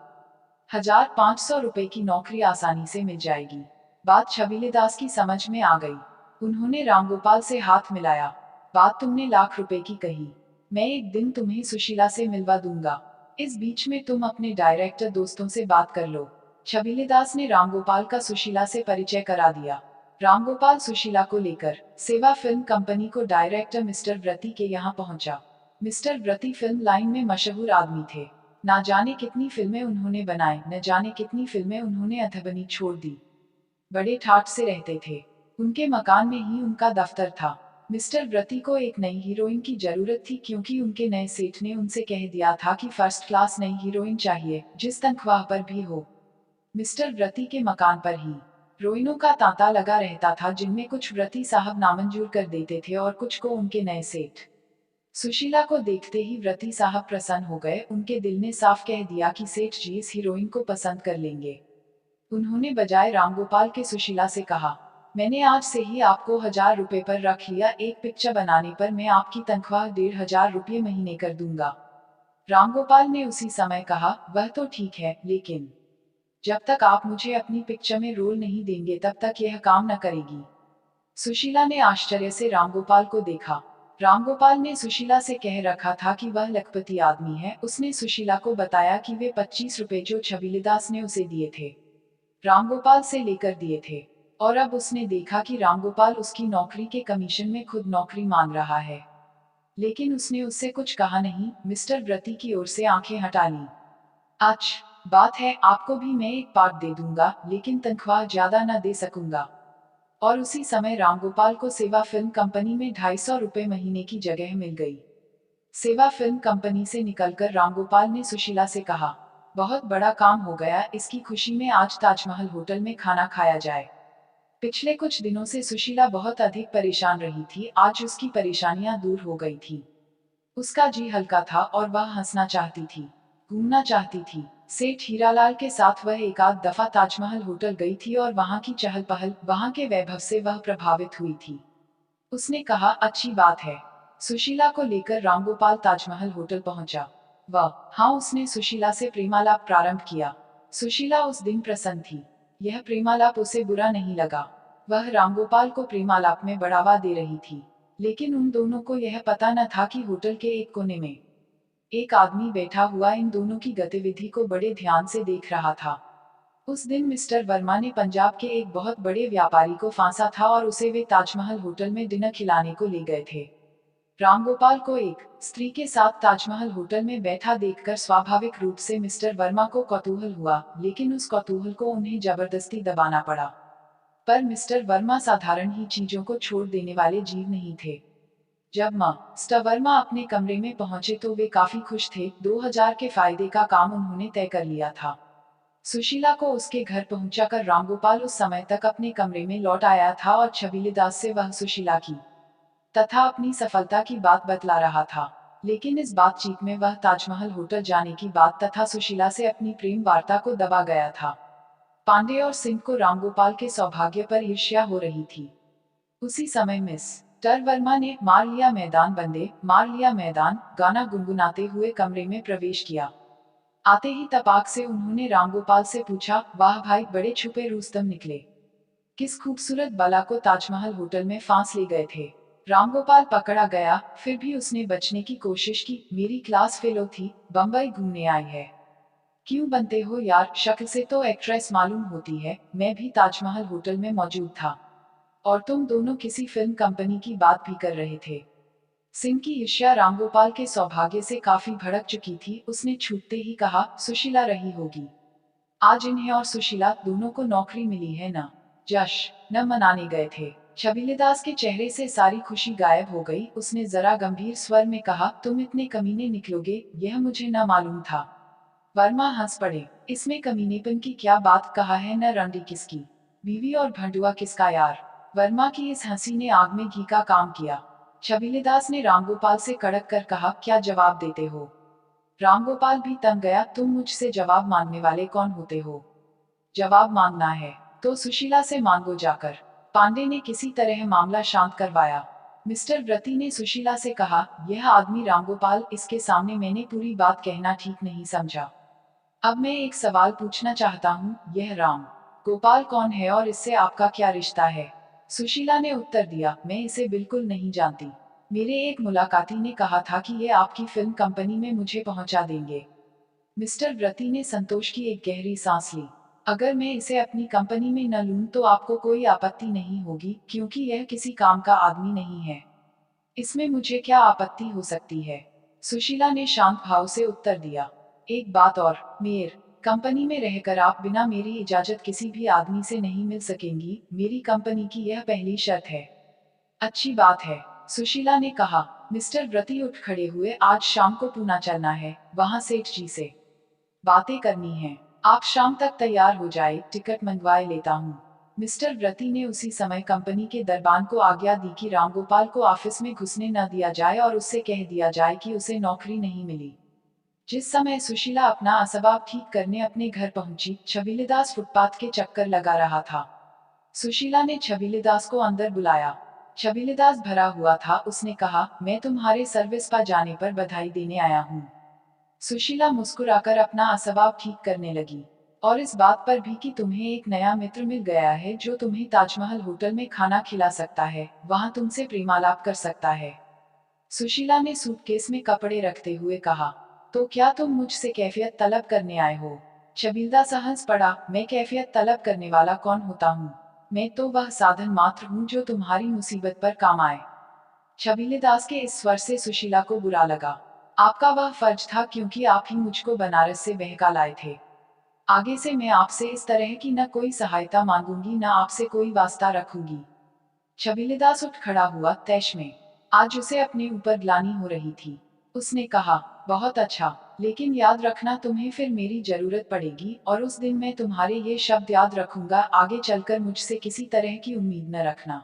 1500 रुपए की नौकरी आसानी से मिल जाएगी। बात छबीले दास की समझ में आ गई। उन्होंने रामगोपाल से हाथ मिलाया। बात तुमने लाख रुपए की कही। मैं एक दिन तुम्हें सुशीला से मिलवा दूंगा। इस बीच में तुम अपने डायरेक्टर दोस्तों से बात कर लो। छबीले दास ने रामगोपाल का सुशीला से परिचय करा दिया। रामगोपाल सुशीला को लेकर सेवा फिल्म कंपनी को डायरेक्टर मिस्टर व्रती के यहाँ पहुंचा। मिस्टर व्रती फिल्म लाइन में मशहूर आदमी थे। ना जाने कितनी फिल्में उन्होंने बनाई, न जाने कितनी फिल्में उन्होंने अधबनी छोड़ दी। बड़े ठाठ से रहते थे। उनके मकान में ही उनका दफ्तर था। मिस्टर व्रती को एक नई हीरोइन की जरूरत थी, क्योंकि उनके नए सेठ ने उनसे कह दिया था कि फर्स्ट क्लास नई हीरोइन चाहिए, जिस तनख्वाह पर भी हो। मिस्टर व्रती के मकान पर ही हीरोइनों का तांता लगा रहता था, जिनमें कुछ व्रती साहब नामंजूर कर देते थे और कुछ को उनके नए सेठ। सुशीला को देखते ही व्रती साहब प्रसन्न हो गए। उनके दिल ने साफ कह दिया कि सेठ जी इस हीरोइन को पसंद कर लेंगे। उन्होंने बजाय रामगोपाल के सुशीला से कहा, मैंने आज से ही आपको 1000 रुपए पर रख लिया। एक पिक्चर बनाने पर मैं आपकी तनख्वाह 1500 रुपये महीने कर दूंगा। रामगोपाल ने उसी समय कहा, वह तो ठीक है, लेकिन जब तक आप मुझे अपनी पिक्चर में रोल नहीं देंगे तब तक यह काम न करेगी। सुशीला ने आश्चर्य से रामगोपाल को देखा। रामगोपाल ने सुशीला से कह रखा था कि वह लखपति आदमी है। उसने सुशीला को बताया कि वे 25 रुपए जो छबीलेदास ने उसे दिए थे, रामगोपाल से लेकर दिए थे। और अब उसने देखा कि रामगोपाल उसकी नौकरी के कमीशन में खुद नौकरी मांग रहा है। लेकिन उसने उससे कुछ कहा नहीं। मिस्टर व्रती की ओर से आंखें हटा ली। अच्छा बात है, आपको भी मैं एक पार्ट दे दूंगा, लेकिन तनख्वाह ज्यादा न दे सकूंगा। और उसी समय रामगोपाल को सेवा फिल्म कंपनी में 250 रुपए महीने की जगह मिल गई। सेवा फिल्म कंपनी से निकलकर रामगोपाल ने सुशीला से कहा, बहुत बड़ा काम हो गया, इसकी खुशी में आज ताजमहल होटल में खाना खाया जाए। पिछले कुछ दिनों से सुशीला बहुत अधिक परेशान रही थी। आज उसकी परेशानियां दूर हो गई थी। उसका जी हल्का था और वह हंसना चाहती थी, घूमना चाहती थी। सेठ हीरालाल के साथ वह एक आध दफा ताजमहल होटल गई थी और वहां की चहल पहल, वहां के वैभव से वह प्रभावित हुई थी। उसने कहा, अच्छी बात है। सुशीला को लेकर रामगोपाल ताजमहल होटल पहुंचा। वह हाँ, उसने सुशीला से प्रेमालाप प्रारंभ किया। सुशीला उस दिन प्रसन्न थी। यह प्रेमालाप उसे बुरा नहीं लगा। वह रामगोपाल को प्रेमालाप में बढ़ावा दे रही थी। लेकिन उन दोनों को यह पता न था कि होटल के एक कोने में एक आदमी बैठा हुआ इन दोनों की गतिविधि को बड़े ध्यान से देख रहा था। उस दिन मिस्टर वर्मा ने पंजाब के एक बहुत बड़े व्यापारी को फांसा था और उसे वे ताजमहल होटल में डिनर खिलाने को ले गए थे। रामगोपाल को एक स्त्री के साथ ताजमहल होटल में बैठा देखकर स्वाभाविक रूप से मिस्टर वर्मा को कौतूहल हुआ, लेकिन उस कौतूहल को उन्हें जबरदस्ती दबाना पड़ा। पर मिस्टर वर्मा साधारण ही चीजों को छोड़ देने वाले जीव नहीं थे। जब मिस्टर वर्मा अपने कमरे में पहुंचे तो वे काफी खुश थे। 2000 के फायदे का काम उन्होंने तय कर लिया था। सुशीला को उसके घर पहुंचाकर रामगोपाल उस समय तक अपने कमरे में लौट आया था और छबीलेदास से वह सुशीला की तथा अपनी सफलता की बात बतला रहा था। लेकिन इस बातचीत में वह ताजमहल होटल जाने की बात तथा सुशीला से अपनी प्रेम वार्ता को दबा गया था। पांडे और सिंह को रामगोपाल के सौभाग्य पर ईर्ष्या हो रही थी। उसी समय मिस्टर वर्मा ने मार लिया मैदान बंदे, मार लिया मैदान गाना गुनगुनाते हुए कमरे में प्रवेश किया। आते ही तपाक से उन्होंने रामगोपाल से पूछा, वाह भाई, बड़े छुपे रुस्तम निकले। किस खूबसूरत बला को ताजमहल होटल में फांस ले गए थे। रामगोपाल पकड़ा गया, फिर भी उसने बचने की कोशिश की। मेरी क्लास फेलो थी, बम्बई घूमने आई है। क्यों बनते हो यार, शक्ल से तो एक्ट्रेस मालूम होती है। मैं भी ताजमहल होटल में मौजूद था और तुम दोनों किसी फिल्म कंपनी की बात भी कर रहे थे। सिंह की ईर्ष्या रामगोपाल के सौभाग्य से काफी भड़क चुकी थी। उसने छूटते ही कहा, सुशीला रही होगी। आज इन्हें और सुशीला दोनों को नौकरी मिली है ना। जश्न न मनाने गए थे। छबीलेदास के चेहरे से सारी खुशी गायब हो गई। उसने जरा गंभीर स्वर में कहा, तुम इतने कमीने निकलोगे, यह मुझे न मालूम था। वर्मा हंस पड़े। इसमें कमीनेपन की क्या बात, कहा है न रंडी किसकी, बीवी और भंडुआ किसका यार। वर्मा की इस हंसी ने आग में घी का काम किया। छबीलेदास ने रामगोपाल से कड़क कर कहा, क्या जवाब देते हो। रामगोपाल भी तंग गया, तुम मुझसे जवाब मांगने वाले कौन होते हो। जवाब मांगना है, तो सुशीला से मांगो जाकर। पांडे ने किसी तरह मामला शांत करवाया। मिस्टर व्रती ने सुशीला से कहा, यह आदमी रामगोपाल, इसके सामने मैंने पूरी बात कहना ठीक नहीं समझा। अब मैं एक सवाल पूछना चाहता हूँ, यह राम गोपाल कौन है और इससे आपका क्या रिश्ता है? सुशीला ने उत्तर दिया, मैं इसे बिल्कुल नहीं जानती। मेरे एक मुलाकाती ने कहा था कि ये आपकी फिल्म कंपनी में मुझे पहुंचा देंगे। मिस्टर व्रती ने संतोष की एक गहरी सांस ली। अगर मैं इसे अपनी कंपनी में न लूं तो आपको कोई आपत्ति नहीं होगी, क्योंकि यह किसी काम का आदमी नहीं है। इसमें मुझे क्या आपत्ति हो सकती है? सुशीला ने शांत भाव से उत्तर दिया। एक बात और, मेयर कंपनी में रहकर आप बिना मेरी इजाजत किसी भी आदमी से नहीं मिल सकेंगी, मेरी कंपनी की यह पहली शर्त है। अच्छी बात है, सुशीला ने कहा। मिस्टर व्रती उठ खड़े हुए, आज शाम को पूना चलना है, वहाँ सेठ जी से बातें करनी है। आप शाम तक तैयार हो जाए, टिकट मंगवाए लेता हूँ। मिस्टर व्रती ने उसी समय कंपनी के दरबान को आज्ञा दी कि रामगोपाल को ऑफिस में घुसने न दिया जाए और उससे कह दिया जाए कि उसे नौकरी नहीं मिली। जिस समय सुशीला अपना असबाब ठीक करने अपने घर पहुंची, छबीलेदास फुटपाथ के चक्कर लगा रहा था। सुशीला ने छबीलेदास को अंदर बुलाया। छबीलेदास भरा हुआ था, उसने कहा, मैं तुम्हारे सर्विस पा जाने पर बधाई देने आया हूँ। सुशीला मुस्कुराकर अपना असबाब ठीक करने लगी। और इस बात पर भी कि तुम्हें एक नया मित्र मिल गया है जो तुम्हें ताजमहल होटल में खाना खिला सकता है, वहां तुमसे प्रेमालाप कर सकता है। सुशीला ने सूटकेस में कपड़े रखते हुए कहा, तो क्या तुम मुझसे कैफियत तलब करने आए हो? छबीलदास हंस पड़ा, मैं कैफियत तलब करने वाला कौन होता हूँ? मैं तो वह साधन मात्र हूँ जो तुम्हारी मुसीबत पर काम आए। छबीलेदास के इस स्वर से सुशीला को बुरा लगा। आपका वह फर्ज था, क्योंकि आप ही मुझको बनारस से बहका लाए थे। आगे से मैं आपसे इस तरह की न कोई सहायता मांगूंगी, न आपसे कोई वास्ता रखूंगी। छबीलेदास उठ खड़ा हुआ, तैश में आज उसे अपने ऊपर ग्लानि हो रही थी। उसने कहा, बहुत अच्छा, लेकिन याद रखना तुम्हें फिर मेरी जरूरत पड़ेगी, और उस दिन मैं तुम्हारे ये शब्द याद रखूंगा, आगे चलकर मुझसे किसी तरह की उम्मीद न रखना।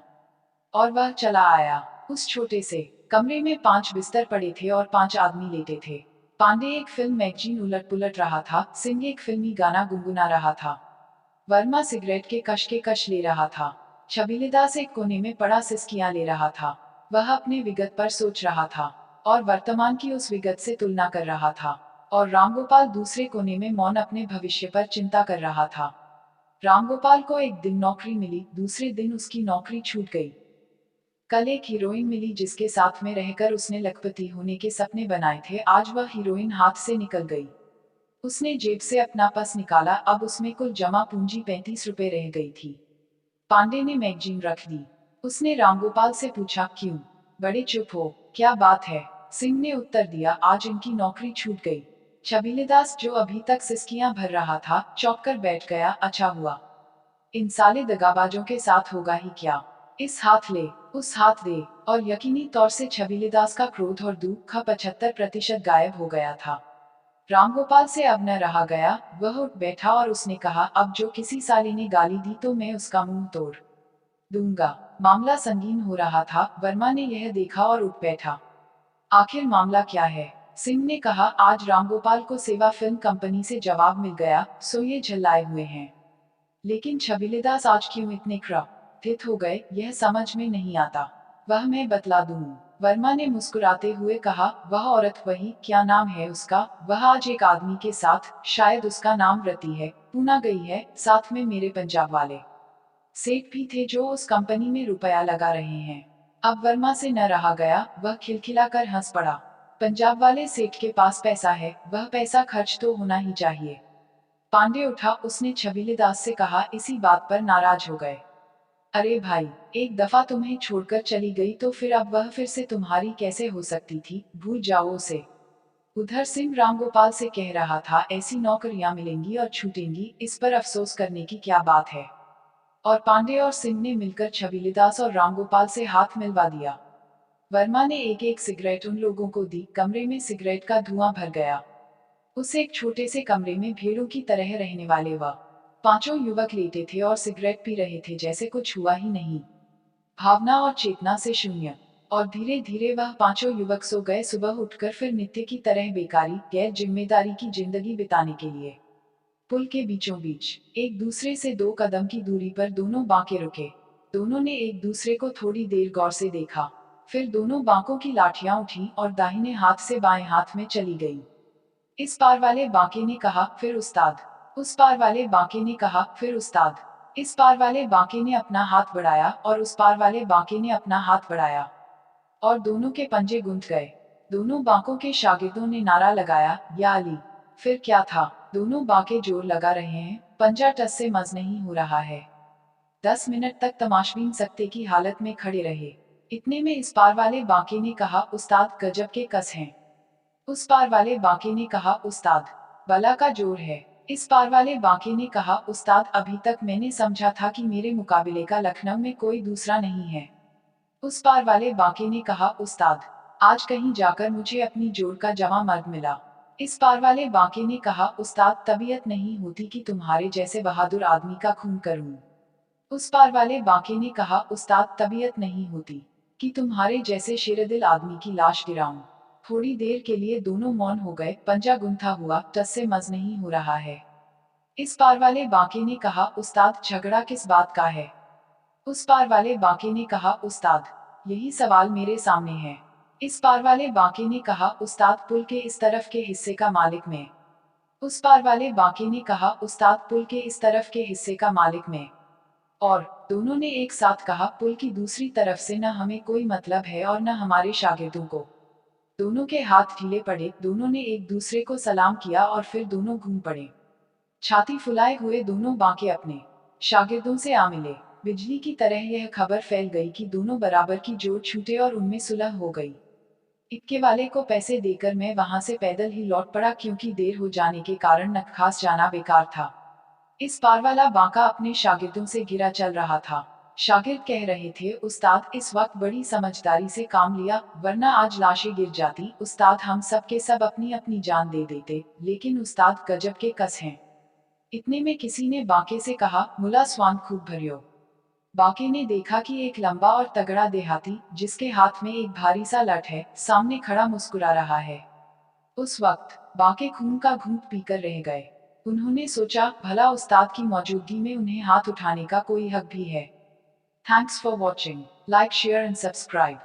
और वह चला आया। उस छोटे से कमरे में 5 बिस्तर पड़े थे और 5 आदमी लेटे थे। पांडे एक फिल्म मैगजीन उलट पुलट रहा था, सिंह एक फिल्मी गाना गुनगुना रहा था, वर्मा सिगरेट के कश ले रहा था, छबीलेदास एक कोने में पड़ा सिसकियां ले रहा था। वह अपने विगत पर सोच रहा था और वर्तमान की उस विगत से तुलना कर रहा था। और रामगोपाल दूसरे कोने में मौन अपने भविष्य पर चिंता कर रहा था। रामगोपाल को एक दिन नौकरी मिली, दूसरे दिन उसकी नौकरी छूट गई। कल एक हीरोइन मिली जिसके साथ में रहकर उसने लखपति होने के सपने बनाए थे, आज वह हीरोइन हाथ से निकल गई। उसने जेब से अपना पर्स निकाला, अब उसमें कुल जमा पूंजी 35 रुपए रह गई थी। पांडे ने मैगजीन रख दी। उसने रामगोपाल से पूछा, क्यों बड़े चुप हो, क्या बात है? सिंह ने उत्तर दिया, आज इनकी नौकरी छूट गई। छबीलेदास, जो अभी तक सिसकियां भर रहा था, चौंक कर बैठ गया। अच्छा हुआ, इन साले दगाबाजों के साथ होगा ही क्या। इस हाथ ले, उस हाथ दे। और यकीनी तौर से छबीलेदास का क्रोध और दुख 75% गायब हो गया था। रामगोपाल से अब न रहा गया, वह उठ बैठा और उसने कहा, अब जो किसी साले ने गाली दी तो मैं उसका मुंह तोड़ दूंगा। मामला संगीन हो रहा था, वर्मा ने यह देखा और उठ बैठा। आखिर मामला क्या है? सिंह ने कहा, आज रामगोपाल को सेवा फिल्म कंपनी से जवाब मिल गया, सो ये झल्लाए हुए हैं। लेकिन छबीलेदास आज क्यों इतने क्रोधित हो गए, यह समझ में नहीं आता। वह मैं बतला दूं। वर्मा ने मुस्कुराते हुए कहा, वह औरत वही, क्या नाम है उसका, वह आज एक आदमी के साथ, शायद उसका नाम व्रती है, पूना गई है, साथ में मेरे पंजाब वाले सेठ भी थे जो उस कंपनी में रुपया लगा रहे हैं। अब वर्मा से न रहा गया, वह खिलखिलाकर हंस पड़ा। पंजाब वाले सेठ के पास पैसा है, वह पैसा खर्च तो होना ही चाहिए। पांडे उठा, उसने छबीलेदास से कहा, इसी बात पर नाराज हो गए। अरे भाई, एक दफा तुम्हें छोड़कर चली गई तो फिर अब वह फिर से तुम्हारी कैसे हो सकती थी, भूल जाओ उसे। उधर सिंह रामगोपाल से कह रहा था, ऐसी नौकरियां मिलेंगी और छूटेंगी, इस पर अफसोस करने की क्या बात है। और पांडे और सिंह ने मिलकर छबीलेदास और रामगोपाल से हाथ मिलवा दिया। वर्मा ने एक एक सिगरेट उन लोगों को दी, कमरे में सिगरेट का धुआं भर गया। उस एक छोटे से कमरे में भेड़ों की तरह रहने वाले वह 5 युवक लेटे थे और सिगरेट पी रहे थे जैसे कुछ हुआ ही नहीं, भावना और चेतना से शून्य। और धीरे धीरे वह 5 युवक सो गए, सुबह उठकर फिर नित्य की तरह बेकारी, गैर जिम्मेदारी की जिंदगी बिताने के लिए। पुल के बीचों बीच एक दूसरे से 2 कदम की दूरी पर दोनों बांके रुके। दोनों ने एक दूसरे को थोड़ी देर गौर से देखा। फिर दोनों बांकों की लाठियां उठी और दाहिने हाथ से बाएं हाथ में चली गईं। इस पार वाले बांके ने कहा, फिर उस्ताद। उस पार वाले बांके ने कहा, फिर उस्ताद। इस पार वाले बांके ने अपना हाथ बढ़ाया और उस पार वाले बांके ने अपना हाथ बढ़ाया और दोनों के पंजे गूंथ गए। दोनों बांकों के शागिर्दों ने नारा लगाया, या अली। फिर क्या था, दोनों बांके जोर लगा रहे हैं, पंजा टस से मज नहीं हो रहा है। 10 मिनट तक तमाशबीन सकते की हालत में खड़े रहे। इतने में इस पार वाले बांके ने कहा, उस्ताद गजब के कस हैं। उस पार वाले बांके ने कहा, उस्ताद बला का जोर है। इस पार वाले बांके ने कहा, उस्ताद अभी तक मैंने समझा था कि मेरे मुकाबले का लखनऊ में कोई दूसरा नहीं है। उस पार वाले बांके ने कहा, उस्ताद आज कहीं जाकर मुझे अपनी जोड़ का जवां मर्द मिला। इस पार वाले बांके ने कहा, उस्ताद तबीयत नहीं होती कि तुम्हारे जैसे बहादुर आदमी का खून करूं। उस पार वाले बांके ने कहा, उस्ताद तबीयत नहीं होती कि तुम्हारे जैसे शेरदिल आदमी की लाश गिराऊं। थोड़ी देर के लिए दोनों मौन हो गए। पंजा गुंथा हुआ, टस से मज नहीं हो रहा है। इस पार वाले बांके ने कहा, उस्ताद झगड़ा किस बात का है। उस पार वाले बांके ने कहा, उस्ताद यही सवाल मेरे सामने है। इस पार वाले बांके ने कहा, उस्ताद पुल के इस तरफ के हिस्से का मालिक मैं। उस पार वाले बांके ने कहा, उस्ताद पुल के इस तरफ के हिस्से का मालिक मैं। और दोनों ने एक साथ कहा, पुल की दूसरी तरफ से न हमें कोई मतलब है और न हमारे शागिर्दों को। दोनों के हाथ ढीले पड़े। दोनों ने एक दूसरे को सलाम किया और फिर दोनों घूम पड़े। छाती फुलाए हुए दोनों बांके अपने शागिर्दों से आ मिले। बिजली की तरह यह खबर फैल गई कि दोनों बराबर की जोड़ छूटे और उनमें सुलह हो गई। इक्के वाले को पैसे देकर मैं वहां से पैदल ही लौट पड़ा, क्योंकि देर हो जाने के कारण नखखास जाना बेकार था। इस पार वाला बांका अपने शागिर्दों से घिरा चल रहा था। शागिर्द कह रहे थे, उस्ताद इस वक्त बड़ी समझदारी से काम लिया, वरना आज लाशें गिर जाती। उस्ताद हम सब के सब अपनी अपनी जान दे देते, लेकिन उस्ताद गजब के कस हैं। इतने में किसी ने बांके से कहा, मुला स्वांग खूब भरियो। बांके ने देखा कि एक लंबा और तगड़ा देहाती, जिसके हाथ में एक भारी सा लठ है, सामने खड़ा मुस्कुरा रहा है। उस वक्त बांके खून का घूंट पीकर रह गए। उन्होंने सोचा, भला उस्ताद की मौजूदगी में उन्हें हाथ उठाने का कोई हक भी है। Thanks for watching. Like, share and subscribe.